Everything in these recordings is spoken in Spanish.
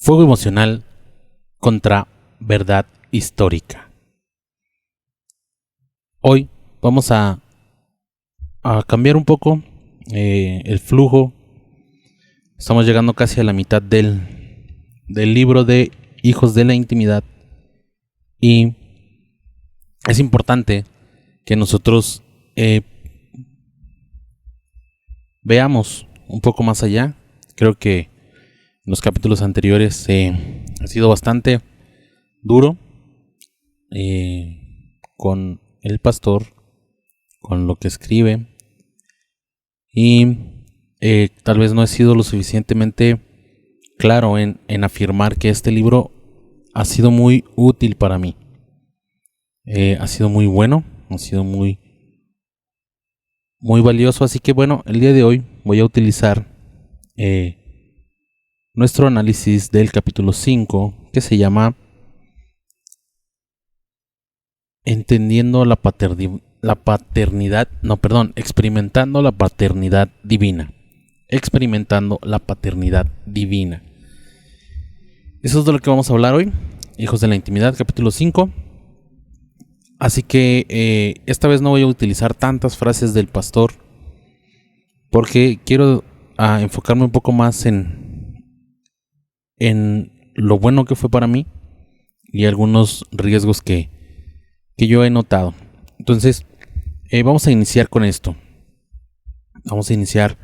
Fuego emocional contra verdad histórica. Hoy vamos a cambiar un poco el flujo. Estamos llegando casi a la mitad del libro de Hijos de la Intimidad. Y es importante que nosotros veamos un poco más allá. Creo que en los capítulos anteriores ha sido bastante duro con el pastor, con lo que escribe, y tal vez no he sido lo suficientemente claro en afirmar que este libro ha sido muy útil para mí. Ha sido muy bueno, ha sido muy valioso. Así que bueno, el día de hoy voy a utilizar nuestro análisis del capítulo 5, que se llama experimentando la paternidad divina. Experimentando la paternidad divina. Eso es de lo que vamos a hablar hoy. Hijos de la Intimidad, capítulo 5. Así que esta vez no voy a utilizar tantas frases del pastor, porque quiero enfocarme un poco más en lo bueno que fue para mí y algunos riesgos que yo he notado. Entonces, vamos a iniciar con esto. Vamos a iniciar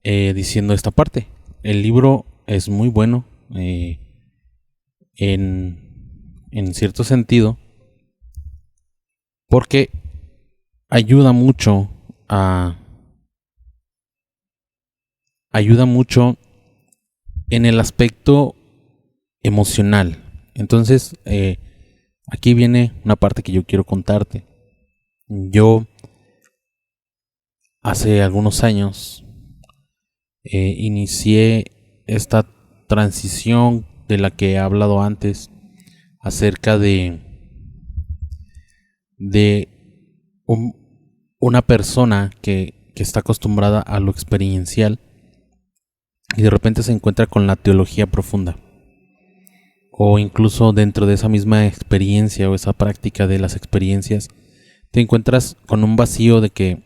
diciendo esta parte. El libro es muy bueno en cierto sentido, porque ayuda mucho en el aspecto emocional. Entonces, aquí viene una parte que yo quiero contarte. Yo hace algunos años inicié esta transición de la que he hablado antes, acerca de una persona que está acostumbrada a lo experiencial y de repente se encuentra con la teología profunda, o incluso dentro de esa misma experiencia o esa práctica de las experiencias te encuentras con un vacío de que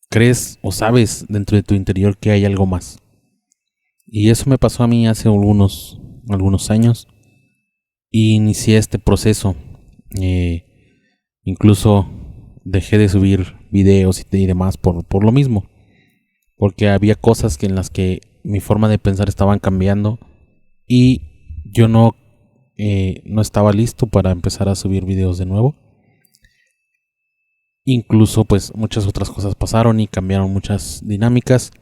crees o sabes dentro de tu interior que hay algo más. Y eso me pasó a mí hace algunos años, y inicié este proceso. Incluso dejé de subir videos y demás por lo mismo, porque había cosas en las que mi forma de pensar estaban cambiando y yo no estaba listo para empezar a subir videos de nuevo. Incluso pues muchas otras cosas pasaron y cambiaron muchas dinámicas,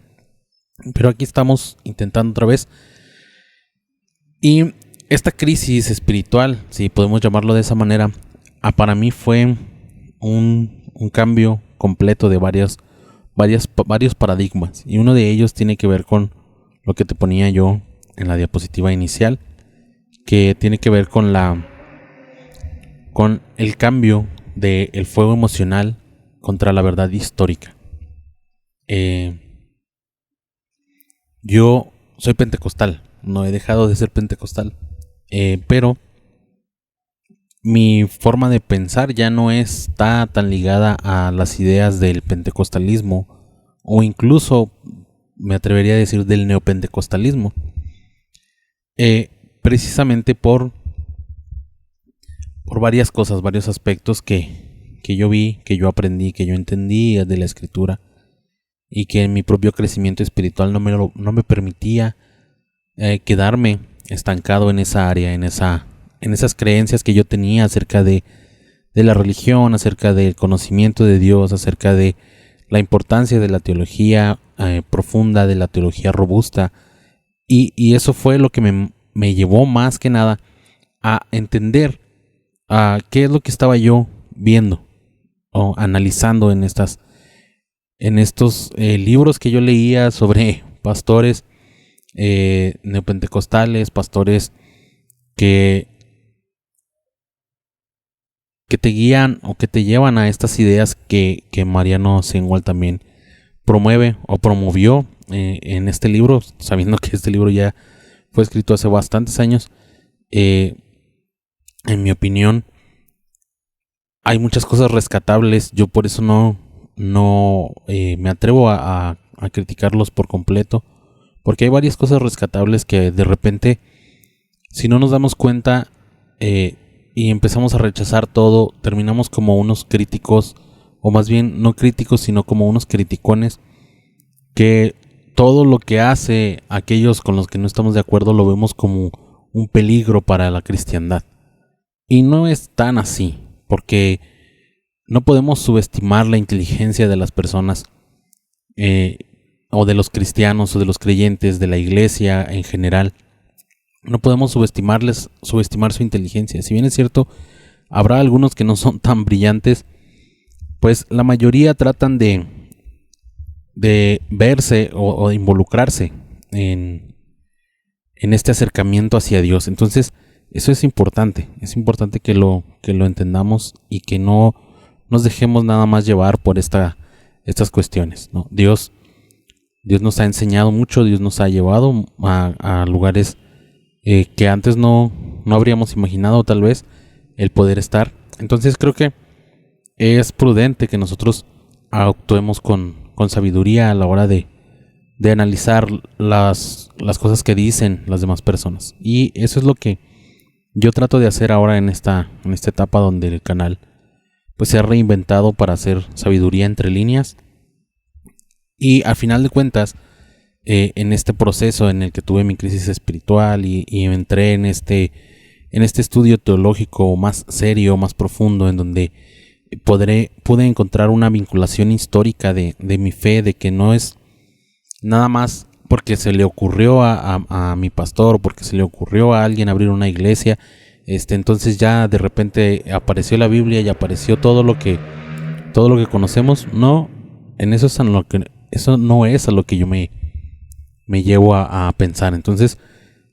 pero aquí estamos intentando otra vez. Y esta crisis espiritual, si podemos llamarlo de esa manera, para mí fue un cambio completo de varios paradigmas, y uno de ellos tiene que ver con lo que te ponía yo en la diapositiva inicial, que tiene que ver con el cambio del fuego emocional contra la verdad histórica. Yo soy pentecostal, no he dejado de ser pentecostal, pero mi forma de pensar ya no está tan ligada a las ideas del pentecostalismo, o incluso me atrevería a decir del neopentecostalismo, precisamente por varias cosas, varios aspectos que yo vi, que yo aprendí, que yo entendí de la escritura, y que en mi propio crecimiento espiritual no me permitía quedarme estancado en esa área, en esas creencias que yo tenía acerca de la religión, acerca del conocimiento de Dios, acerca de la importancia de la teología profunda, de la teología robusta. Y eso fue lo que me llevó más que nada a entender qué es lo que estaba yo viendo o analizando en estos libros que yo leía sobre pastores neopentecostales, pastores que te guían o que te llevan a estas ideas que Mariano Zengwalt también promueve o promovió en este libro, sabiendo que este libro ya fue escrito hace bastantes años. En mi opinión, hay muchas cosas rescatables. Yo por eso no me atrevo a criticarlos por completo, porque hay varias cosas rescatables que de repente, si no nos damos cuenta y empezamos a rechazar todo, terminamos como unos críticos, o más bien no críticos, sino como unos criticones, que todo lo que hace aquellos con los que no estamos de acuerdo lo vemos como un peligro para la cristiandad. Y no es tan así, porque no podemos subestimar la inteligencia de las personas, o de los cristianos, o de los creyentes, de la iglesia en general. No podemos subestimar su inteligencia. Si bien es cierto, habrá algunos que no son tan brillantes, pues la mayoría tratan de verse o de involucrarse en este acercamiento hacia Dios. Entonces, eso es importante. Es importante que lo entendamos y que no nos dejemos nada más llevar por estas cuestiones, ¿no? Dios nos ha enseñado mucho, Dios nos ha llevado a lugares que antes no habríamos imaginado, tal vez, el poder estar. Entonces creo que es prudente que nosotros actuemos con sabiduría a la hora de analizar las cosas que dicen las demás personas. Y eso es lo que yo trato de hacer ahora en esta etapa donde el canal pues se ha reinventado para hacer sabiduría entre líneas. Y al final de cuentas, en este proceso en el que tuve mi crisis espiritual y entré en este estudio teológico más serio, más profundo, en donde pude encontrar una vinculación histórica de mi fe, de que no es nada más porque se le ocurrió a mi pastor, o porque se le ocurrió a alguien abrir una iglesia, entonces ya de repente apareció la Biblia y apareció todo lo que conocemos. No, en eso es eso no es a lo que yo me llevo a pensar. Entonces,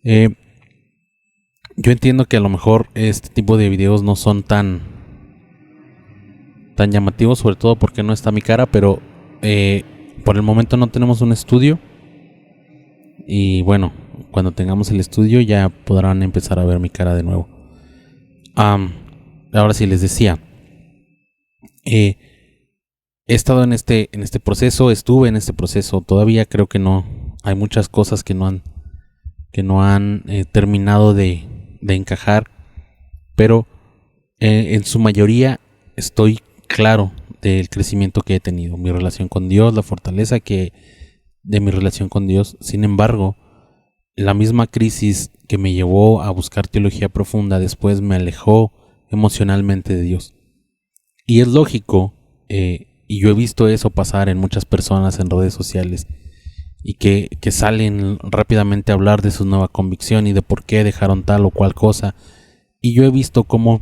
yo entiendo que a lo mejor este tipo de videos no son tan llamativos, sobre todo porque no está mi cara, pero por el momento no tenemos un estudio. Y bueno, cuando tengamos el estudio ya podrán empezar a ver mi cara de nuevo. Ahora sí, les decía, he estado en este proceso, estuve en este proceso, todavía creo que no, hay muchas cosas que no han terminado de encajar, pero en su mayoría estoy claro del crecimiento que he tenido, mi relación con Dios, la fortaleza de mi relación con Dios. Sin embargo, la misma crisis que me llevó a buscar teología profunda después me alejó emocionalmente de Dios. Y es lógico, y yo he visto eso pasar en muchas personas en redes sociales, y que salen rápidamente a hablar de su nueva convicción y de por qué dejaron tal o cual cosa. Y yo he visto cómo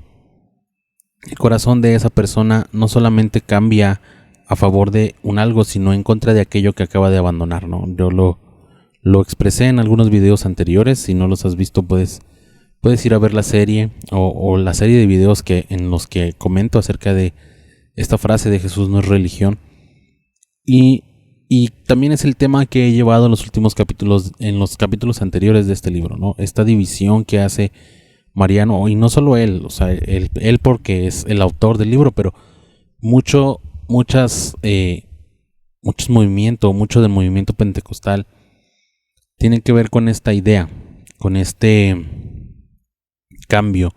el corazón de esa persona no solamente cambia a favor de un algo, sino en contra de aquello que acaba de abandonar, ¿no? Yo lo expresé en algunos videos anteriores. Si no los has visto, puedes ir a ver la serie o la serie de videos en los que comento acerca de esta frase de Jesús no es religión. Y también es el tema que he llevado en los últimos capítulos, en los capítulos anteriores de este libro, ¿no? Esta división que hace Mariano, y no solo él, o sea, él porque es el autor del libro, pero mucho del movimiento pentecostal tiene que ver con esta idea, con este cambio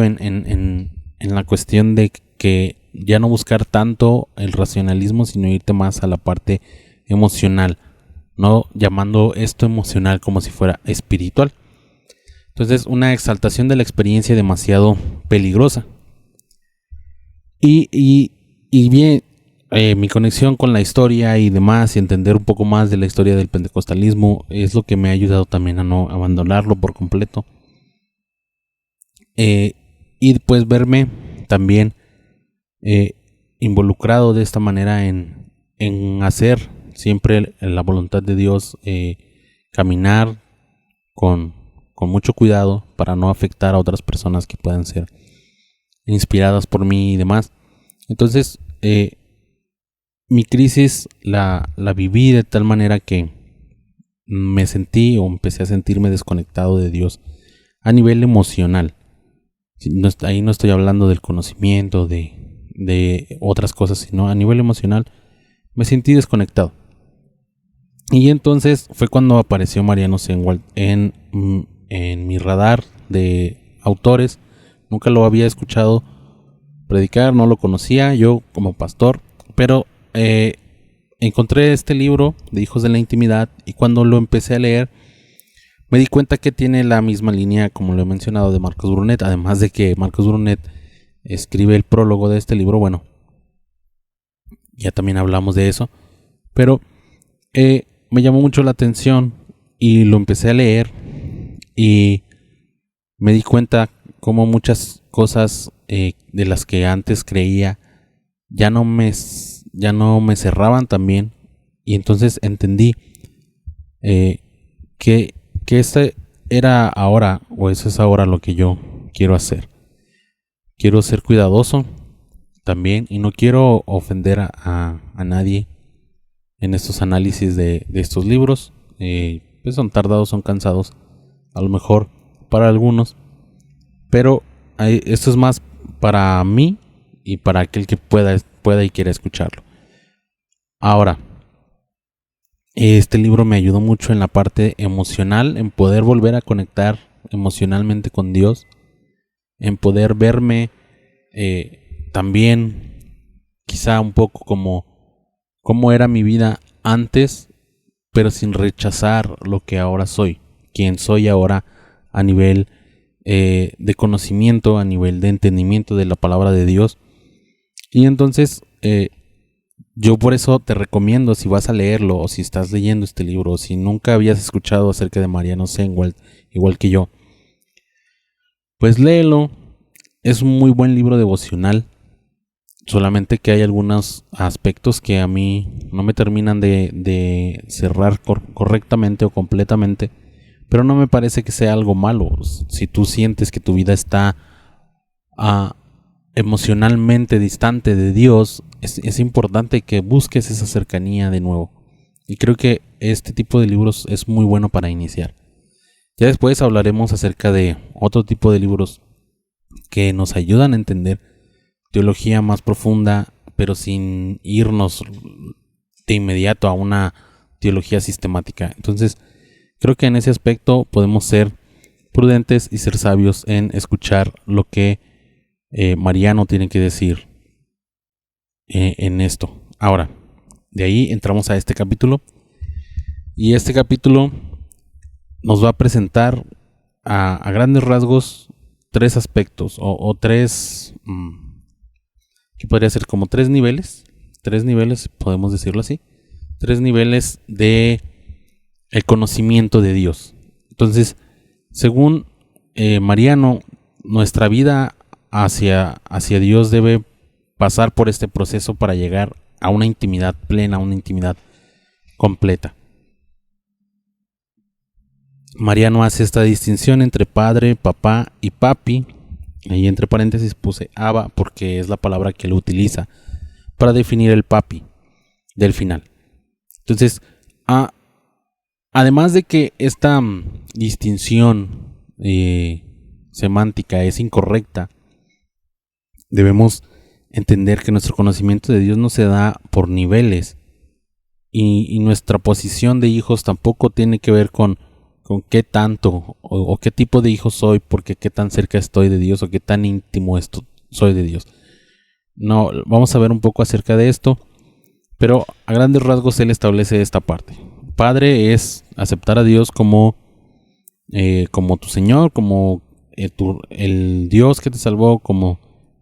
en la cuestión de que ya no buscar tanto el racionalismo, sino irte más a la parte emocional, no llamando esto emocional como si fuera espiritual. Entonces, una exaltación de la experiencia demasiado peligrosa. Y bien, mi conexión con la historia y demás, y entender un poco más de la historia del pentecostalismo, es lo que me ha ayudado también a no abandonarlo por completo. Y pues verme también involucrado de esta manera en hacer siempre la voluntad de Dios, caminar con mucho cuidado para no afectar a otras personas que puedan ser inspiradas por mí y demás. Entonces mi crisis la viví de tal manera que me sentí o empecé a sentirme desconectado de Dios a nivel emocional. Ahí no estoy hablando del conocimiento, de otras cosas, sino a nivel emocional me sentí desconectado. Y entonces fue cuando apareció Mariano Zengwalt en mi radar de autores. Nunca lo había escuchado predicar, no lo conocía yo como pastor, pero encontré este libro de Hijos de la Intimidad y cuando lo empecé a leer me di cuenta que tiene la misma línea, como lo he mencionado, de Marcos Brunet, además de que Marcos Brunet escribe el prólogo de este libro. Bueno, ya también hablamos de eso, pero me llamó mucho la atención y lo empecé a leer y me di cuenta como muchas cosas de las que antes creía ya no me cerraban también, y entonces entendí que este era ahora, o eso es ahora lo que yo quiero hacer. Quiero ser cuidadoso también y no quiero ofender a nadie en estos análisis de estos libros. Pues son tardados, son cansados, a lo mejor para algunos, pero esto es más para mí y para aquel que pueda y quiera escucharlo. Ahora, este libro me ayudó mucho en la parte emocional, en poder volver a conectar emocionalmente con Dios, en poder verme también quizá un poco como era mi vida antes, pero sin rechazar lo que ahora soy, quien soy ahora a nivel de conocimiento, a nivel de entendimiento de la palabra de Dios. Y entonces yo por eso te recomiendo, si vas a leerlo o si estás leyendo este libro, o si nunca habías escuchado acerca de Mariano Zengwalt igual que yo, pues léelo. Es un muy buen libro devocional, solamente que hay algunos aspectos que a mí no me terminan de cerrar correctamente o completamente, pero no me parece que sea algo malo. Si tú sientes que tu vida está emocionalmente distante de Dios, es importante que busques esa cercanía de nuevo. Y creo que este tipo de libros es muy bueno para iniciar. Ya después hablaremos acerca de otro tipo de libros que nos ayudan a entender teología más profunda, pero sin irnos de inmediato a una teología sistemática. Entonces, creo que en ese aspecto podemos ser prudentes y ser sabios en escuchar lo que Mariano tiene que decir en esto. Ahora, de ahí entramos a este capítulo. Y este capítulo nos va a presentar a grandes rasgos tres aspectos o tres, que podría ser como tres niveles, podemos decirlo así, tres niveles de el conocimiento de Dios. Entonces, según Mariano, nuestra vida hacia Dios debe pasar por este proceso para llegar a una intimidad plena, a una intimidad completa. Mariano hace esta distinción entre padre, papá y papi. Ahí entre paréntesis puse Abba porque es la palabra que él utiliza para definir el papi del final. Entonces, además de que esta distinción semántica es incorrecta, debemos entender que nuestro conocimiento de Dios no se da por niveles y nuestra posición de hijos tampoco tiene que ver con qué tanto o qué tipo de hijo soy, porque qué tan cerca estoy de Dios o qué tan íntimo soy de Dios. No, vamos a ver un poco acerca de esto, pero a grandes rasgos él establece esta parte. Padre es aceptar a Dios como tu Señor, como el Dios que te salvó,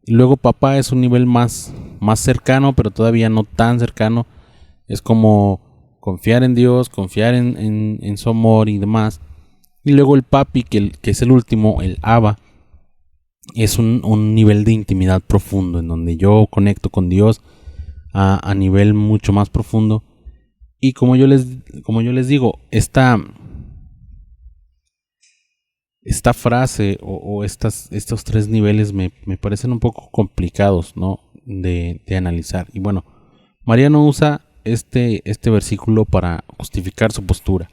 y luego papá es un nivel más cercano, pero todavía no tan cercano. Es como confiar en Dios, confiar en su amor y demás. Y luego el papi, que es el último, el Abba, es un nivel de intimidad profundo, en donde yo conecto con Dios a nivel mucho más profundo. Y como yo les digo, esta frase o estos tres niveles me parecen un poco complicados, ¿no? de analizar. Y bueno, Mariano usa este versículo para justificar su postura.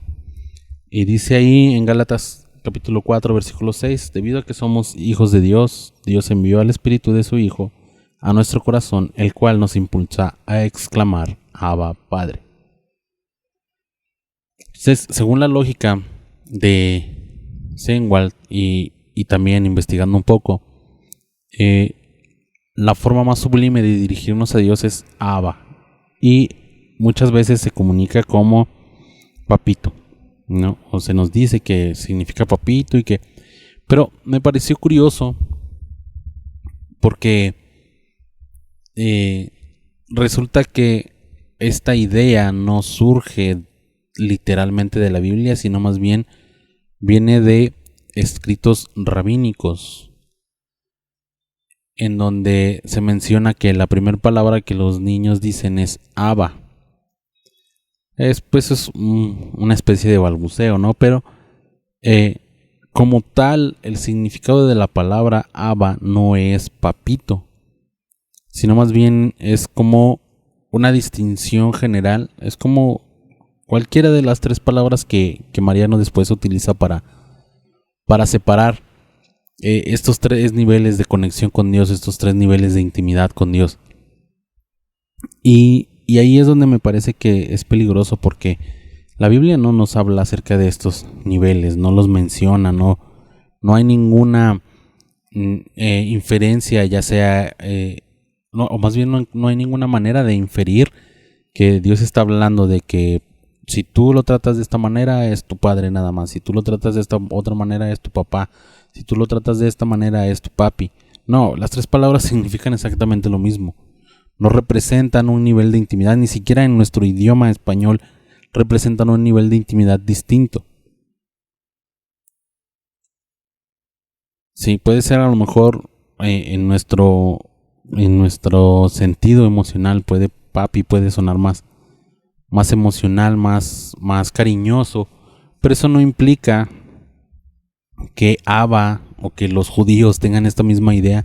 Y dice ahí en Gálatas capítulo 4, versículo 6, debido a que somos hijos de Dios, Dios envió al Espíritu de su Hijo a nuestro corazón, el cual nos impulsa a exclamar, Abba, Padre. Entonces, según la lógica de Zengwald y también investigando un poco, la forma más sublime de dirigirnos a Dios es Abba, y muchas veces se comunica como papito, ¿no? O se nos dice que significa papito pero me pareció curioso porque resulta que esta idea no surge literalmente de la Biblia, sino más bien viene de escritos rabínicos, en donde se menciona que la primera palabra que los niños dicen es Abba. Es una especie de balbuceo, ¿no? Pero como tal, el significado de la palabra Abba no es papito, sino más bien es como una distinción general. Es como cualquiera de las tres palabras que Mariano después utiliza para separar estos tres niveles de conexión con Dios, estos tres niveles de intimidad con Dios. Y ahí es donde me parece que es peligroso, porque la Biblia no nos habla acerca de estos niveles, no los menciona, no hay ninguna inferencia, ya sea, o más bien no hay ninguna manera de inferir que Dios está hablando de que si tú lo tratas de esta manera es tu padre nada más, si tú lo tratas de esta otra manera es tu papá, si tú lo tratas de esta manera es tu papi. No, las tres palabras significan exactamente lo mismo. No representan un nivel de intimidad, ni siquiera en nuestro idioma español representan un nivel de intimidad distinto. Sí, puede ser a lo mejor en nuestro sentido emocional, papi puede sonar más emocional, más cariñoso, pero eso no implica que Abba o que los judíos tengan esta misma idea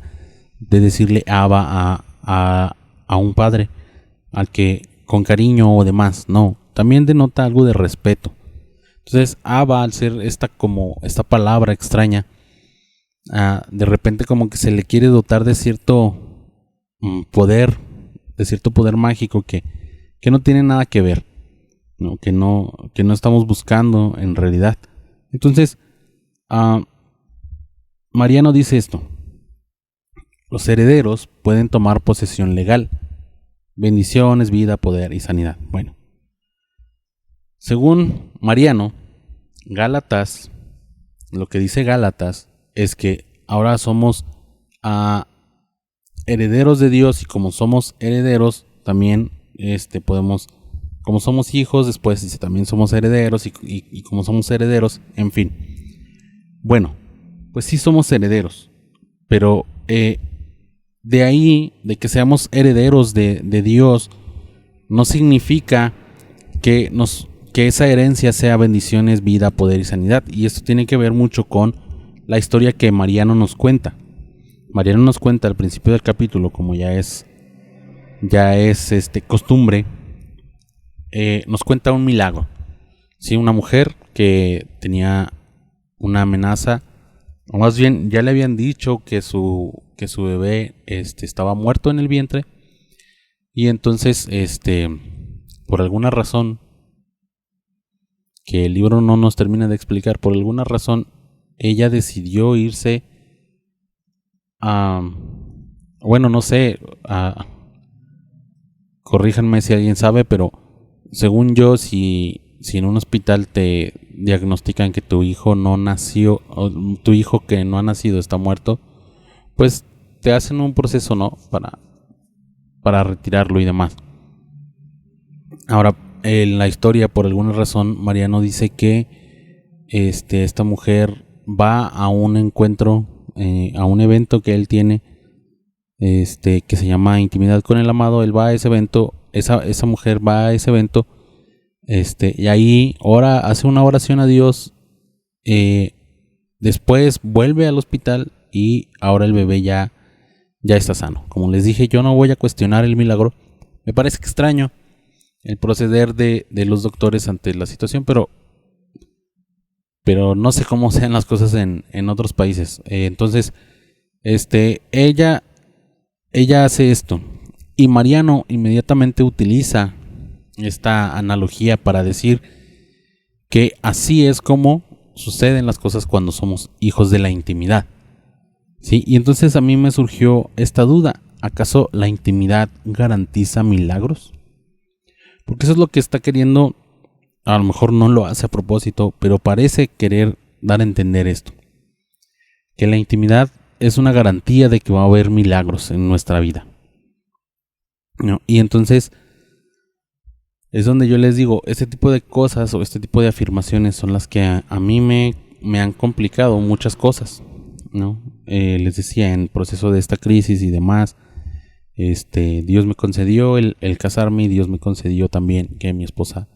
de decirle Abba a un padre al que con cariño o demás. No, también denota algo de respeto. Entonces Abba, al ser esta palabra extraña, de repente como que se le quiere dotar de cierto poder, mágico que no tiene nada que ver, ¿no? Que no estamos buscando en realidad. Entonces Mariano dice esto: los herederos pueden tomar posesión legal, bendiciones, vida, poder y sanidad. Bueno, según Mariano, Gálatas, lo que dice Gálatas es que ahora somos herederos de Dios, y como somos herederos también podemos, como somos hijos, después dice también somos herederos, y como somos herederos, en fin. Bueno, pues sí somos herederos, pero de ahí, de que seamos herederos de Dios, no significa que esa herencia sea bendiciones, vida, poder y sanidad. Y esto tiene que ver mucho con la historia que Mariano nos cuenta. Mariano nos cuenta al principio del capítulo, como ya es costumbre, nos cuenta un milagro. Sí, una mujer que tenía una amenaza, o más bien ya le habían dicho que su bebé estaba muerto en el vientre, y entonces por alguna razón que el libro no nos termina de explicar, por alguna razón ella decidió irse bueno, no sé, corríjanme si alguien sabe, pero según yo, si en un hospital te diagnostican que tu hijo no nació, o tu hijo que no ha nacido está muerto, pues te hacen un proceso, ¿no? Para retirarlo y demás. Ahora, en la historia, por alguna razón, Mariano dice que esta mujer va a un encuentro, a un evento que él tiene, que se llama Intimidad con el Amado. Él va a ese evento, esa mujer va a ese evento, y ahí hace una oración a Dios, después vuelve al hospital y ahora el bebé ya está sano. Como les dije, yo no voy a cuestionar el milagro, Me parece extraño el proceder de los doctores ante la situación, pero no sé cómo sean las cosas en otros países. Entonces, ella hace esto y Mariano inmediatamente utiliza esta analogía para decir que así es como suceden las cosas cuando somos hijos de la intimidad. ¿Sí? Y entonces a mí me surgió esta duda: ¿acaso la intimidad garantiza milagros? Porque eso es lo que está queriendo, a lo mejor no lo hace a propósito, pero parece querer dar a entender esto: que la intimidad es una garantía de que va a haber milagros en nuestra vida, ¿no? Y entonces es donde yo les digo, este tipo de cosas o este tipo de afirmaciones son las que a mí me han complicado muchas cosas, ¿no? Les decía, en el proceso de esta crisis y demás, Dios me concedió el casarme, y Dios me concedió también que mi esposa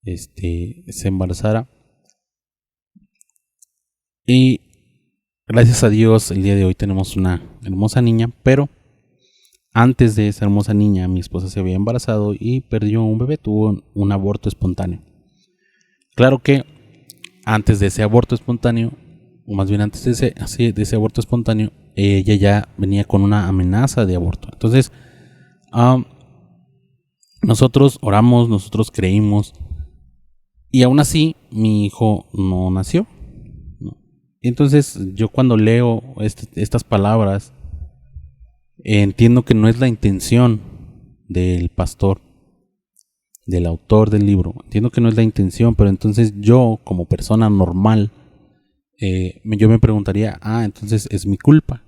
se embarazara. Y gracias a Dios el día de hoy tenemos una hermosa niña, pero antes de esa hermosa niña mi esposa se había embarazado y perdió un bebé, tuvo un aborto espontáneo. Claro que antes de ese aborto espontáneo, o más bien antes de ese aborto espontáneo, ella ya venía con una amenaza de aborto. Entonces, nosotros oramos, nosotros creímos, y aún así mi hijo no nació, ¿no? Entonces yo cuando leo estas palabras, entiendo que no es la intención del pastor, del autor del libro. Entiendo que no es la intención, pero entonces yo, como persona normal, yo me preguntaría, entonces es mi culpa,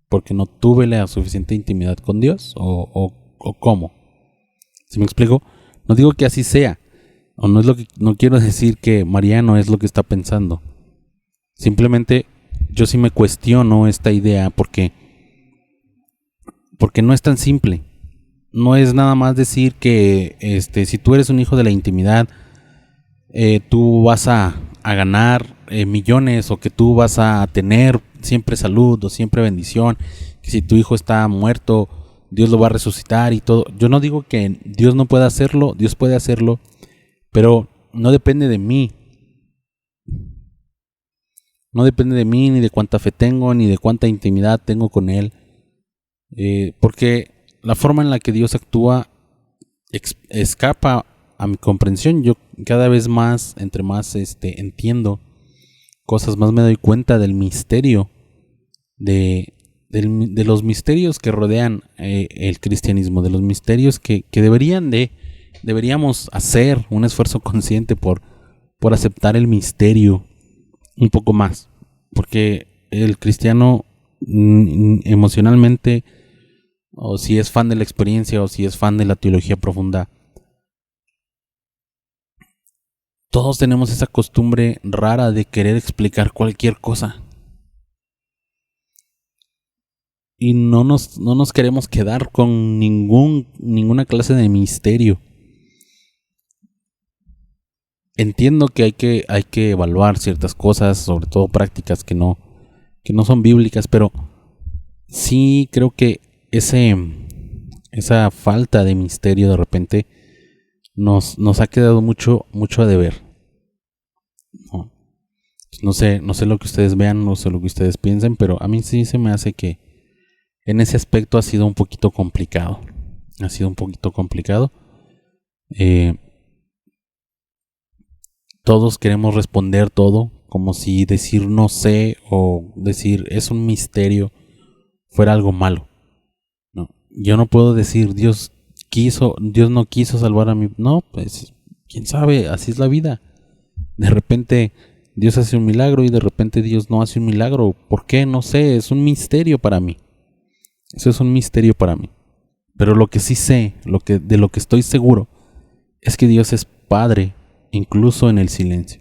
porque no tuve la suficiente intimidad con Dios, o cómo. ¿Sí me explico? No digo que así sea, o no quiero decir que Mariano es lo que está pensando. Simplemente yo sí me cuestiono esta idea porque no es tan simple. No es nada más decir que si tú eres un hijo de la intimidad, tú vas a ganar millones, o que tú vas a tener siempre salud o siempre bendición, que si tu hijo está muerto, Dios lo va a resucitar y todo. Yo no digo que Dios no pueda hacerlo, Dios puede hacerlo, pero no depende de mí. No depende de mí, ni de cuánta fe tengo, ni de cuánta intimidad tengo con Él. Porque la forma en la que Dios actúa escapa a mi comprensión. Yo cada vez más, entre más entiendo cosas, más me doy cuenta del misterio, de los misterios que rodean el cristianismo, de los misterios que deberíamos hacer un esfuerzo consciente por aceptar el misterio un poco más, porque el cristiano emocionalmente, o si es fan de la experiencia, o si es fan de la teología profunda, todos tenemos esa costumbre rara de querer explicar cualquier cosa. Y no nos queremos quedar con ninguna clase de misterio. Entiendo que hay que evaluar ciertas cosas, sobre todo prácticas que no son bíblicas, pero sí creo que esa falta de misterio de repente nos ha quedado mucho a deber. No sé lo que ustedes vean, no sé lo que ustedes piensen, pero a mí sí se me hace que en ese aspecto ha sido un poquito complicado. Todos queremos responder todo, como si decir no sé o decir es un misterio fuera algo malo. No, yo no puedo decir Dios no quiso salvar a mí. No, pues quién sabe, así es la vida. De repente Dios hace un milagro y de repente Dios no hace un milagro. ¿Por qué? No sé, es un misterio para mí. Eso es un misterio para mí. Pero lo que sí sé, de lo que estoy seguro, es que Dios es Padre, incluso en el silencio.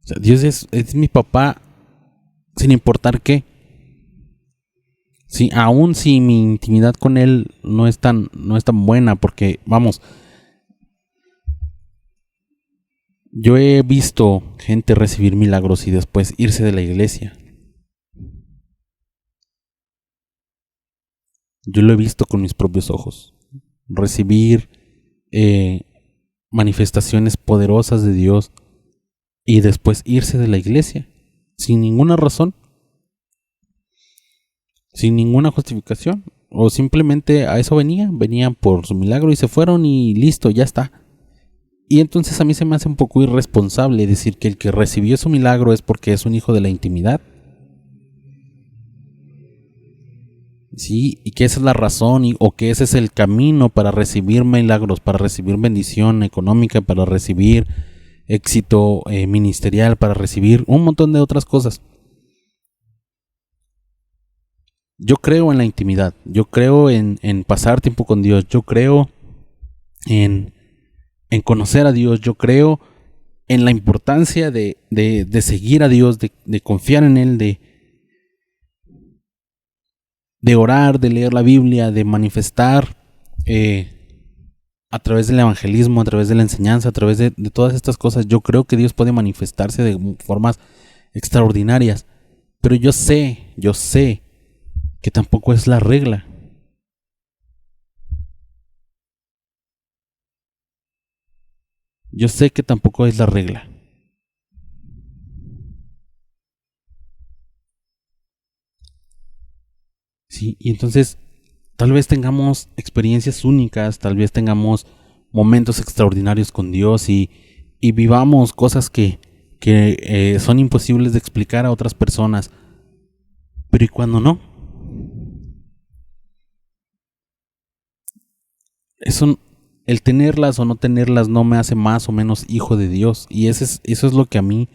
O sea, Dios es mi papá sin importar qué. Sí, aún si mi intimidad con Él no es tan buena, porque, vamos, yo he visto gente recibir milagros y después irse de la iglesia. Yo lo he visto con mis propios ojos. Recibir manifestaciones poderosas de Dios y después irse de la iglesia sin ninguna razón, sin ninguna justificación, o simplemente a eso venían por su milagro y se fueron y listo, ya está. Y entonces a mí se me hace un poco irresponsable decir que el que recibió su milagro es porque es un hijo de la intimidad. Sí, y que esa es la razón o que ese es el camino para recibir milagros, para recibir bendición económica, para recibir éxito ministerial, para recibir un montón de otras cosas. Yo creo en la intimidad, yo creo en pasar tiempo con Dios, yo creo en conocer a Dios, yo creo en la importancia de seguir a Dios, de confiar en Él, de orar, de leer la Biblia, de manifestar a través del evangelismo, a través de la enseñanza, a través de todas estas cosas. Yo creo que Dios puede manifestarse de formas extraordinarias, pero yo sé que tampoco es la regla. Yo sé que tampoco es la regla. Sí, y entonces tal vez tengamos experiencias únicas, tal vez tengamos momentos extraordinarios con Dios y vivamos cosas que son imposibles de explicar a otras personas. Pero ¿y cuando no? Eso, el tenerlas o no tenerlas no me hace más o menos hijo de Dios. Y eso es lo que a mí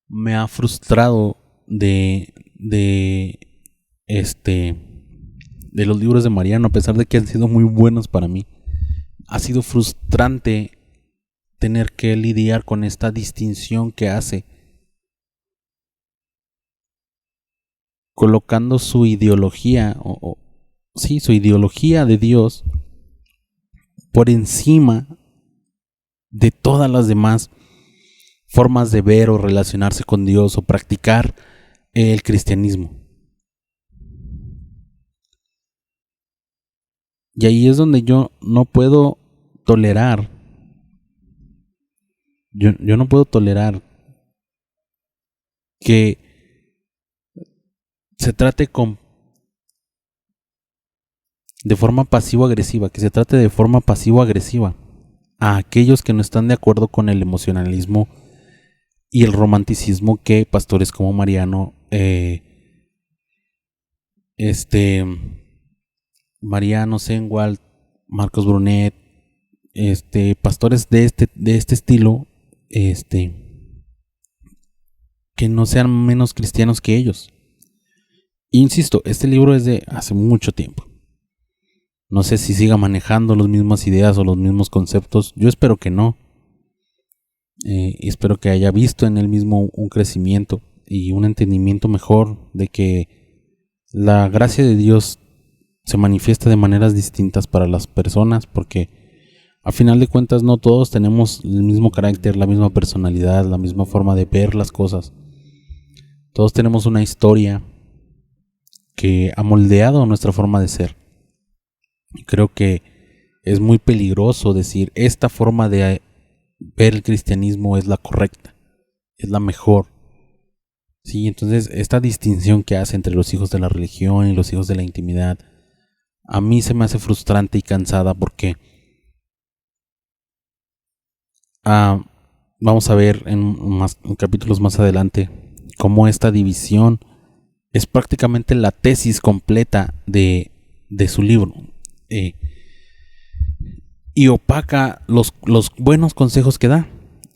me ha frustrado de los libros de Mariano, a pesar de que han sido muy buenos para mí. Ha sido frustrante tener que lidiar con esta distinción que hace, colocando su ideología su ideología de Dios por encima de todas las demás formas de ver o relacionarse con Dios o practicar el cristianismo. Y ahí es donde yo no puedo tolerar. Yo no puedo tolerar que se trate de forma pasivo-agresiva, que se trate de forma pasivo-agresiva a aquellos que no están de acuerdo con el emocionalismo y el romanticismo que pastores como Mariano, Mariano Zengwalt, Marcos Brunet, pastores de este estilo, que no sean menos cristianos que ellos. Insisto, este libro es de hace mucho tiempo. No sé si siga manejando las mismas ideas o los mismos conceptos. Yo espero que no. Y espero que haya visto en él mismo un crecimiento y un entendimiento mejor de que la gracia de Dios se manifiesta de maneras distintas para las personas, porque a final de cuentas no todos tenemos el mismo carácter, la misma personalidad, la misma forma de ver las cosas. Todos tenemos una historia que ha moldeado nuestra forma de ser. Creo que es muy peligroso decir esta forma de ver el cristianismo es la correcta, es la mejor. Sí, entonces esta distinción que hace entre los hijos de la religión y los hijos de la intimidad a mí se me hace frustrante y cansada, porque vamos a ver en capítulos más adelante cómo esta división es prácticamente la tesis completa de su libro. Y opaca los buenos consejos que da,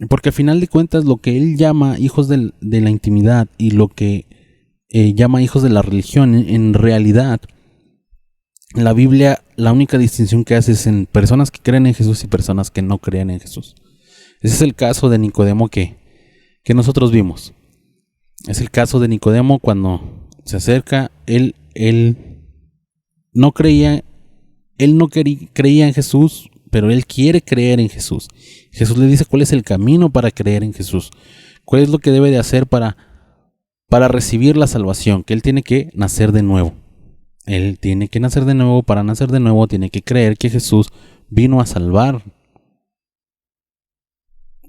porque al final de cuentas lo que él llama hijos de la intimidad y lo que llama hijos de la religión, en realidad la Biblia, la única distinción que hace es en personas que creen en Jesús y personas que no creen en Jesús. Ese es el caso de Nicodemo que nosotros vimos. Es el caso de Nicodemo cuando se acerca, él no creía, creía en Jesús, pero él quiere creer en Jesús. Jesús le dice cuál es el camino para creer en Jesús, cuál es lo que debe de hacer para recibir la salvación, que él tiene que nacer de nuevo. Él tiene que nacer de nuevo. Para nacer de nuevo tiene que creer que Jesús vino a salvar.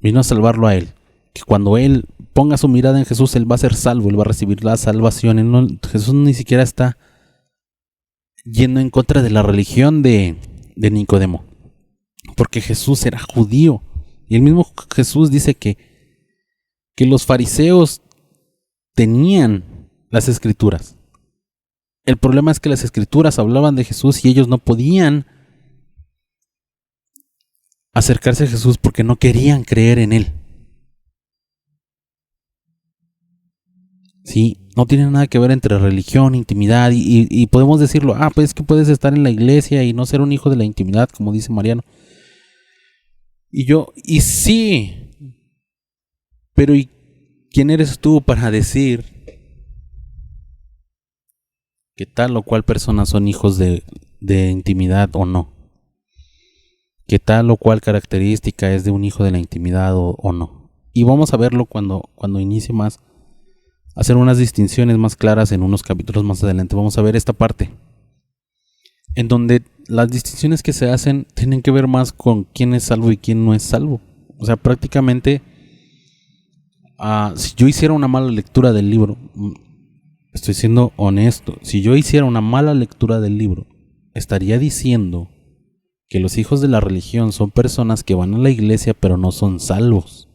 Vino a salvarlo a él. Que cuando él ponga su mirada en Jesús, él va a ser salvo, él va a recibir la salvación. Jesús ni siquiera está yendo en contra de la religión de Nicodemo, porque Jesús era judío. Y el mismo Jesús dice que los fariseos tenían las escrituras. El problema es que las escrituras hablaban de Jesús y ellos no podían acercarse a Jesús porque no querían creer en él. Sí, no tiene nada que ver entre religión, intimidad y podemos decirlo, pues es que puedes estar en la iglesia y no ser un hijo de la intimidad, como dice Mariano. Y sí, pero ¿y quién eres tú para decir que tal o cual persona son hijos de intimidad o no? Que tal o cual característica es de un hijo de la intimidad o no. Y vamos a verlo cuando inicie más, hacer unas distinciones más claras en unos capítulos más adelante. Vamos a ver esta parte, en donde las distinciones que se hacen tienen que ver más con quién es salvo y quién no es salvo. O sea, prácticamente, si yo hiciera una mala lectura del libro, estoy siendo honesto, si yo hiciera una mala lectura del libro, estaría diciendo que los hijos de la religión son personas que van a la iglesia pero no son salvos.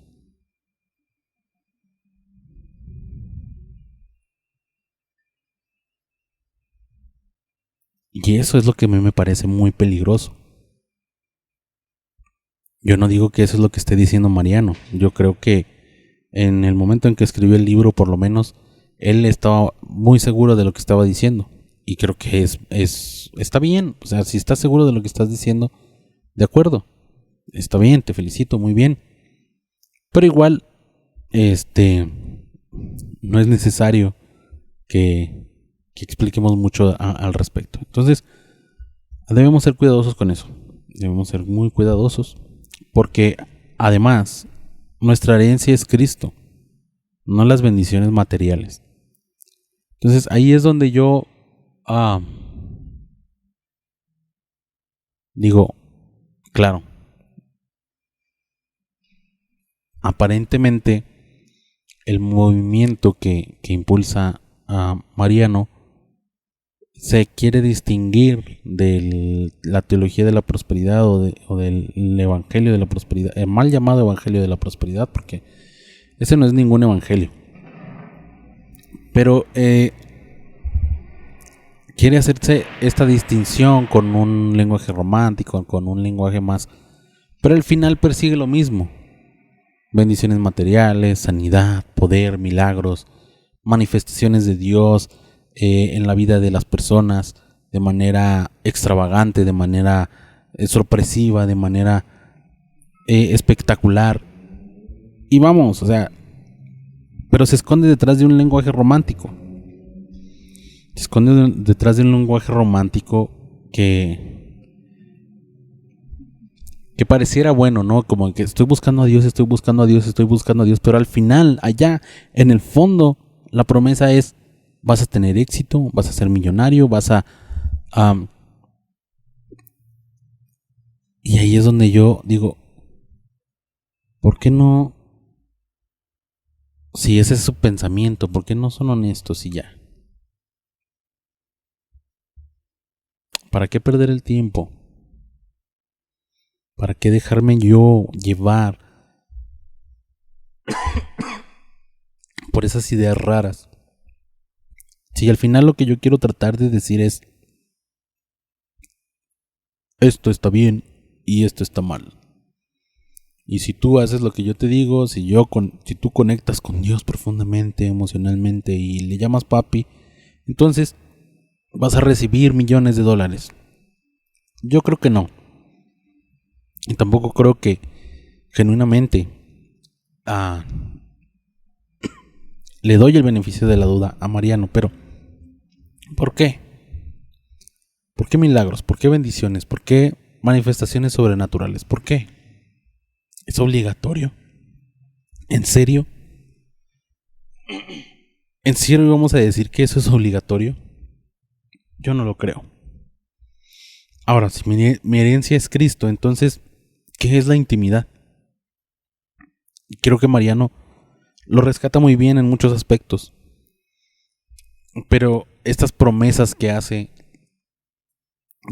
Y eso es lo que a mí me parece muy peligroso. Yo no digo que eso es lo que esté diciendo Mariano. Yo creo que en el momento en que escribió el libro, por lo menos, él estaba muy seguro de lo que estaba diciendo. Y creo que está bien. O sea, si estás seguro de lo que estás diciendo, de acuerdo. Está bien, te felicito, muy bien. Pero igual, no es necesario que expliquemos mucho al respecto. Entonces, debemos ser cuidadosos con eso. Debemos ser muy cuidadosos. Porque además, nuestra herencia es Cristo, no las bendiciones materiales. Entonces, ahí es donde yo digo, claro, aparentemente el movimiento que impulsa a Mariano se quiere distinguir de la teología de la prosperidad o del evangelio de la prosperidad, el mal llamado evangelio de la prosperidad, porque ese no es ningún evangelio. Pero quiere hacerse esta distinción con un lenguaje romántico, con un lenguaje más, pero al final persigue lo mismo: bendiciones materiales, sanidad, poder, milagros, manifestaciones de Dios en la vida de las personas de manera extravagante, de manera sorpresiva, de manera espectacular. Y vamos, o sea, pero se esconde detrás de un lenguaje romántico. Se esconde detrás de un lenguaje romántico que pareciera bueno, ¿no? Como que estoy buscando a Dios, estoy buscando a Dios, estoy buscando a Dios, pero al final, allá, en el fondo, la promesa es: vas a tener éxito, vas a ser millonario, vas a... y ahí es donde yo digo, ¿por qué no? Si ese es su pensamiento, ¿por qué no son honestos y ya? ¿Para qué perder el tiempo? ¿Para qué dejarme yo llevar por esas ideas raras? Si al final lo que yo quiero tratar de decir es: esto está bien y esto está mal. Y si tú haces lo que yo te digo, si tú conectas con Dios profundamente, emocionalmente, y le llamas papi, entonces vas a recibir millones de dólares. Yo creo que no. Y tampoco creo que genuinamente le doy el beneficio de la duda a Mariano. Pero ¿por qué? ¿Por qué milagros? ¿Por qué bendiciones? ¿Por qué manifestaciones sobrenaturales? ¿Por qué? ¿Es obligatorio? ¿En serio? ¿En serio vamos a decir que eso es obligatorio? Yo no lo creo. Ahora, si mi herencia es Cristo, entonces, ¿qué es la intimidad? Creo que Mariano lo rescata muy bien en muchos aspectos. Pero estas promesas que hace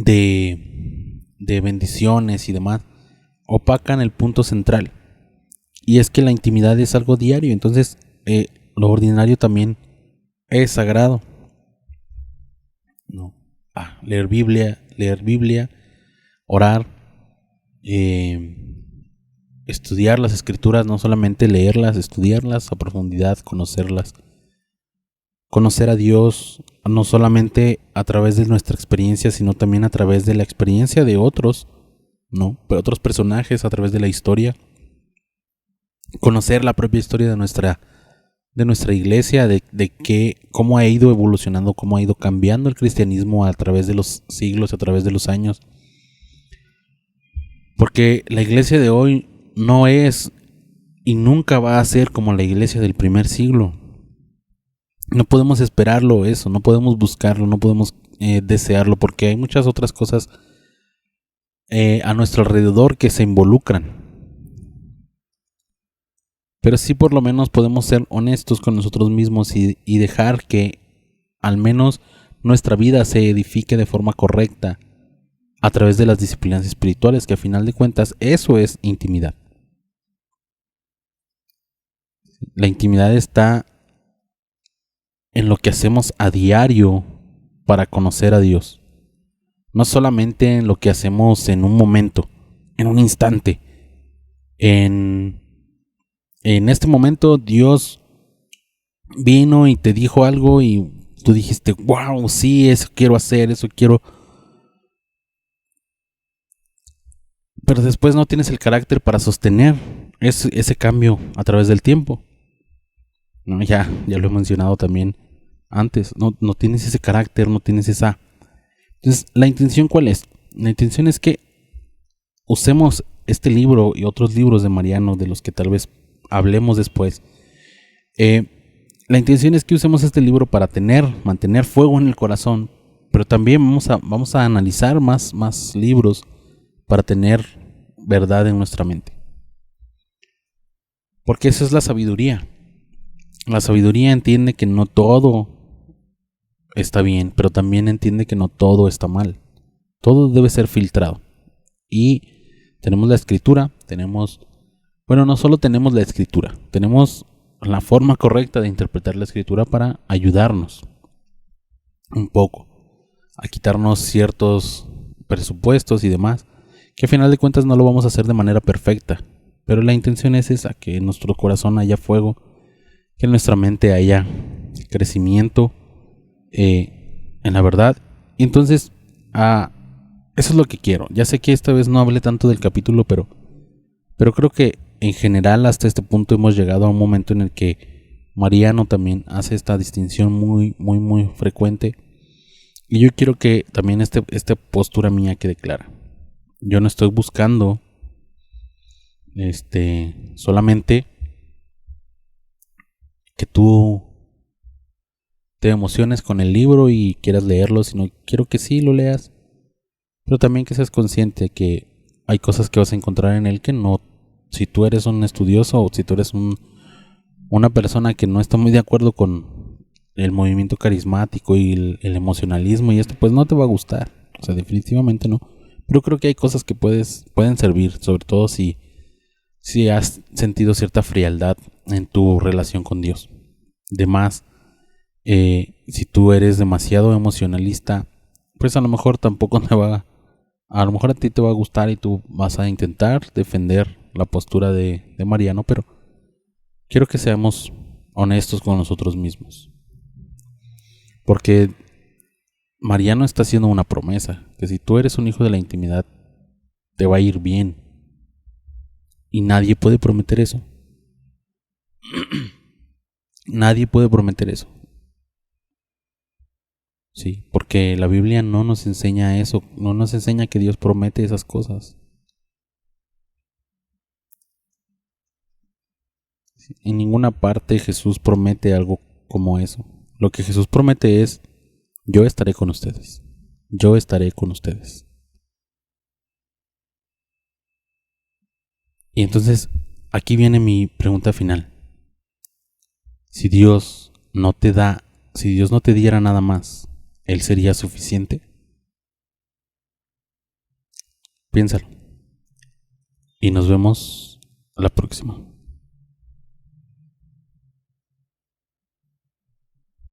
de bendiciones y demás opacan el punto central. Y es que la intimidad es algo diario. Entonces, lo ordinario también es sagrado. No. Leer Biblia, orar, estudiar las escrituras, no solamente leerlas, estudiarlas a profundidad, conocerlas. Conocer a Dios no solamente a través de nuestra experiencia, sino también a través de la experiencia de otros, ¿no? Pero otros personajes, a través de la historia. Conocer la propia historia de nuestra iglesia, cómo ha ido evolucionando, cómo ha ido cambiando el cristianismo a través de los siglos, a través de los años. Porque la iglesia de hoy no es y nunca va a ser como la iglesia del primer siglo. No podemos esperarlo eso, no podemos buscarlo, no podemos desearlo, porque hay muchas otras cosas a nuestro alrededor que se involucran. Pero sí, por lo menos podemos ser honestos con nosotros mismos y dejar que al menos nuestra vida se edifique de forma correcta a través de las disciplinas espirituales, que a final de cuentas eso es intimidad. La intimidad está en lo que hacemos a diario para conocer a Dios. No solamente en lo que hacemos en un momento, en un instante. En este momento Dios vino y te dijo algo y tú dijiste, wow, sí, eso quiero hacer, eso quiero. Pero después no tienes el carácter para sostener ese cambio a través del tiempo. No, ya lo he mencionado también antes. No tienes ese carácter, no tienes esa. Entonces, ¿la intención cuál es? La intención es que usemos este libro y otros libros de Mariano, de los que tal vez hablemos después. La intención es que usemos este libro para mantener fuego en el corazón, pero también vamos a analizar más libros para tener verdad en nuestra mente. Porque esa es la sabiduría. La sabiduría entiende que no todo está bien, pero también entiende que no todo está mal. Todo debe ser filtrado. Y tenemos la escritura, no solo tenemos la escritura, tenemos la forma correcta de interpretar la escritura para ayudarnos un poco a quitarnos ciertos presupuestos y demás, que a final de cuentas no lo vamos a hacer de manera perfecta, pero la intención es esa, que en nuestro corazón haya fuego, que en nuestra mente haya crecimiento en la verdad. Y entonces eso es lo que quiero. Ya sé que esta vez no hablé tanto del capítulo, pero creo que en general hasta este punto hemos llegado a un momento en el que Mariano también hace esta distinción muy frecuente. Y yo quiero que también esta postura mía quede clara. Yo no estoy buscando solamente que tú te emociones con el libro y quieras leerlo, sino quiero que sí lo leas, pero también que seas consciente que hay cosas que vas a encontrar en él que no, si tú eres un estudioso o si tú eres una persona que no está muy de acuerdo con el movimiento carismático y el emocionalismo y esto, pues no te va a gustar. O sea, definitivamente no. Pero creo que hay cosas que pueden servir, sobre todo si has sentido cierta frialdad en tu relación con Dios. De más, si tú eres demasiado emocionalista, pues a lo mejor a lo mejor a ti te va a gustar y tú vas a intentar defender la postura de Mariano, pero quiero que seamos honestos con nosotros mismos. Porque Mariano está haciendo una promesa, que si tú eres un hijo de la intimidad, te va a ir bien. Y nadie puede prometer eso. Nadie puede prometer eso. Sí, porque la Biblia no nos enseña eso, no nos enseña que Dios promete esas cosas. En ninguna parte Jesús promete algo como eso. Lo que Jesús promete es yo estaré con ustedes. Yo estaré con ustedes. Y entonces, aquí viene mi pregunta final. Si Dios no te da, si Dios no te diera nada más, ¿Él sería suficiente? Piénsalo. Y nos vemos la próxima.